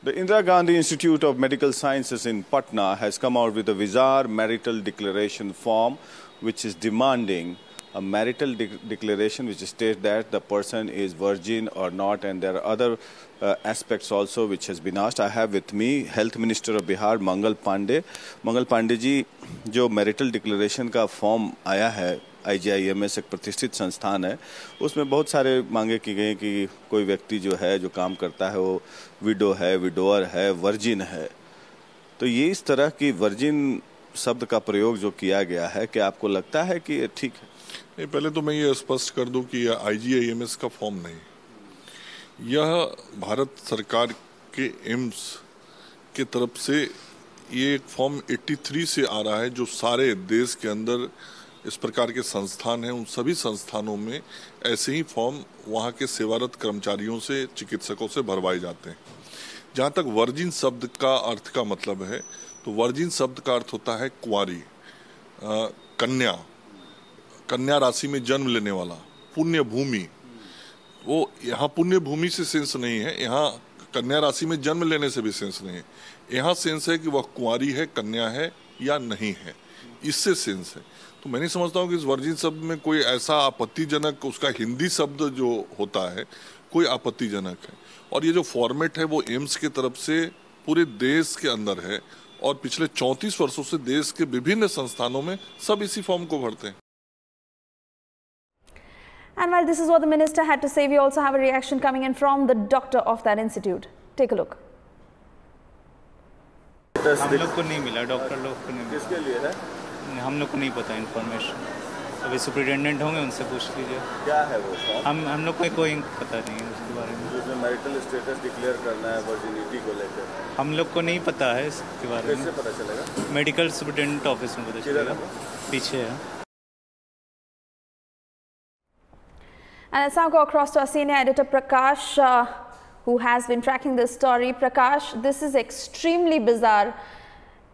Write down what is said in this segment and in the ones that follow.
The Indira Gandhi Institute of Medical Sciences in Patna has come out with a bizarre marital declaration form which is demanding a marital declaration which states that the person is virgin or not, and there are other aspects also which has been asked. I have with me Health Minister of Bihar Mangal Pandey. Mangal Pandey जी, जो marital declaration का form आया है IGIMS एक प्रतिष्ठित संस्थान है, उसमें बहुत सारे मांगे की गई कि कोई व्यक्ति जो है जो काम करता है वो विडो है, विडोअर है, वर्जिन है। तो ये इस तरह की वर्जिन शब्द का प्रयोग जो किया गया है, क्या आपको लगता है कि ये ठीक है? नहीं, पहले तो मैं ये स्पष्ट कर दूं कि यह IGIMS का फॉर्म नहीं, यह भारत सरकार के एम्स के तरफ से ये एक फॉर्म 83 से आ रहा है, जो सारे देश के अंदर इस प्रकार के संस्थान हैं, उन सभी संस्थानों में ऐसे ही फॉर्म वहाँ के सेवारत कर्मचारियों से, चिकित्सकों से भरवाए जाते हैं। जहाँ तक वर्जिन शब्द का अर्थ का मतलब है, तो वर्जिन शब्द का अर्थ होता है कुंवारी, कन्या, कन्या राशि में जन्म लेने वाला, पुण्य भूमि। वो यहाँ पुण्य भूमि से सेंस नहीं है, यहाँ कन्या राशि में जन्म लेने से भी सेंस नहीं है। यहाँ सेंस है कि वह कुंवारी है, कन्या है या नहीं है, इससे सेंस है। तो मैं नहीं समझता हूँ कि इस वर्जिन शब्द में कोई ऐसा आपत्तिजनक, उसका हिंदी शब्द जो होता है कोई आपत्तिजनक है। और ये जो फॉर्मेट है वो एम्स की तरफ से पूरे देश के अंदर है, और पिछले 34 वर्षों से देश के विभिन्न संस्थानों में सब इसी फॉर्म को भरते हैं। And while this is what the minister had to say, we also have a reaction coming in from the doctor of that institute. Take a look. हम लोग को नहीं मिला, डॉक्टर लोग को नहीं मिला। किसके लिए है? हम लोग को नहीं पता इन्फॉर्मेशन, अभी सुपरिटेंडेंट होंगे, उनसे पूछ लीजिए। क्या है वो फॉर्म? हम लोग को कोई पता नहीं है उसके बारे में। उसमें मैरिटल स्टेटस डिक्लेयर करना है वर्जिनिटी को लेकर, हम लोग को नहीं पता है इसके बारे में। कैसे पता चलेगा? मेडिकल सुपरिटेंडेंट ऑफिस में पता चलेगा, पीछे है। And let's now go across to our senior editor Prakash, who has been tracking this story. Prakash, this is extremely bizarre.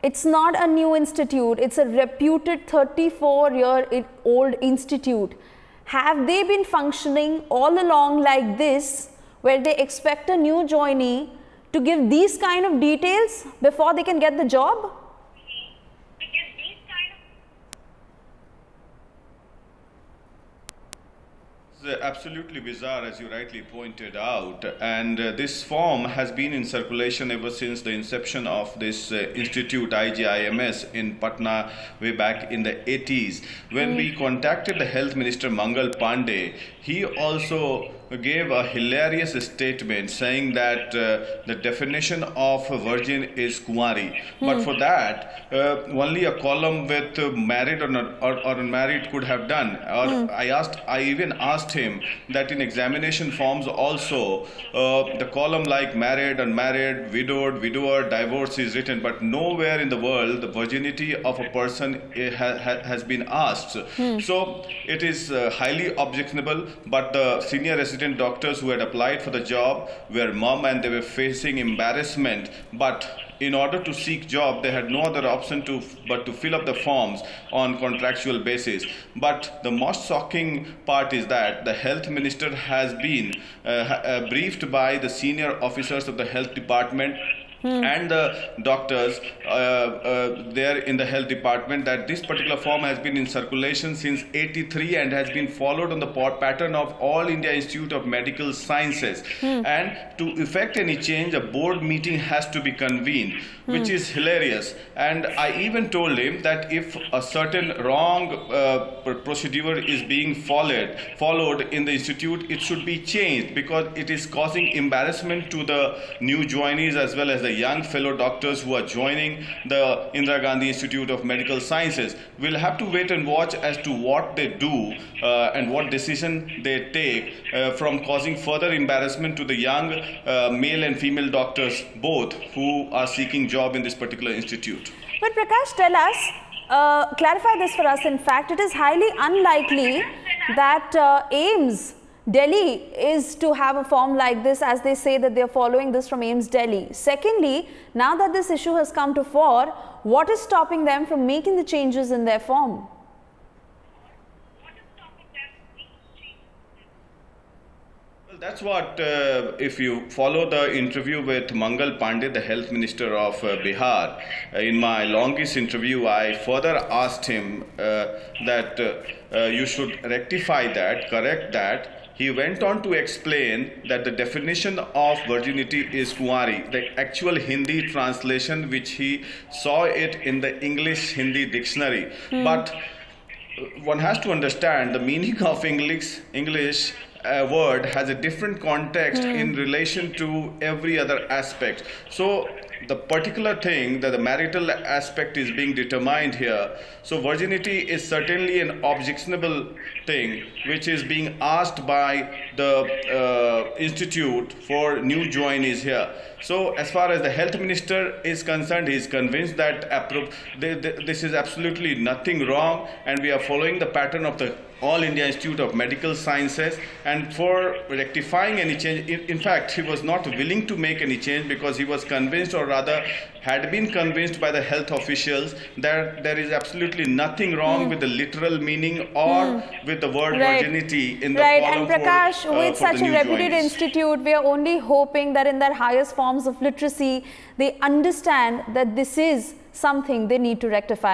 It's not a new institute, it's a reputed 34-year-old institute. Have they been functioning all along like this, where they expect a new joinee to give these kind of details before they can get the job? Absolutely bizarre, as you rightly pointed out, and this form has been in circulation ever since the inception of this institute IGIMS in Patna way back in the 80s. When we contacted the health minister Mangal Pandey, he also gave a hilarious statement saying that the definition of a virgin is kuwari, but for that only a column with married or unmarried could have done. Or I even asked him that in examination forms also the column like married, unmarried, widowed, widower, divorce is written, but nowhere in the world the virginity of a person has been asked. So it is highly objectionable, but the senior resident doctors who had applied for the job were mum and they were facing embarrassment, but in order to seek job they had no other option but to fill up the forms on contractual basis. But the most shocking part is that the health minister has been briefed by the senior officers of the health department and the doctors there in the health department that this particular form has been in circulation since 83 and has been followed on the pattern of All India Institute of Medical Sciences. And to effect any change, a board meeting has to be convened, which is hilarious. And I even told him that if a certain wrong procedure is being followed in the institute, it should be changed because it is causing embarrassment to the new joinees as well as the young fellow doctors who are joining the Indira Gandhi Institute of Medical Sciences. We'll have to wait and watch as to what they do and what decision they take from causing further embarrassment to the young male and female doctors both who are seeking job in this particular institute. But Prakash, tell us, clarify this for us. In fact, it is highly unlikely that AIIMS Delhi is to have a form like this, as they say that they are following this from AIIMS Delhi. Secondly, now that this issue has come to fore, what is stopping them from making the changes in their form? Well, that's what, if you follow the interview with Mangal Pandey, the health minister of Bihar, in my longest interview, I further asked him that you should rectify that, correct that. He went on to explain that the definition of virginity is Kuwari, the actual Hindi translation which he saw it in the English Hindi dictionary. But one has to understand the meaning of English word has a different context in relation to every other aspect. So the particular thing that the marital aspect is being determined here. So virginity is certainly an objectionable thing which is being asked by the institute for new joinees here. So as far as the health minister is concerned, he is convinced that this is absolutely nothing wrong, and we are following the pattern of the All India Institute of Medical Sciences, and for rectifying any change, in fact, he was not willing to make any change because he was convinced, or rather had been convinced by the health officials, that there is absolutely nothing wrong with the literal meaning or with the word virginity in the column. And Prakash, with such a reputed joinees. institute, we are only hoping that in their highest forms of literacy, they understand that this is something they need to rectify.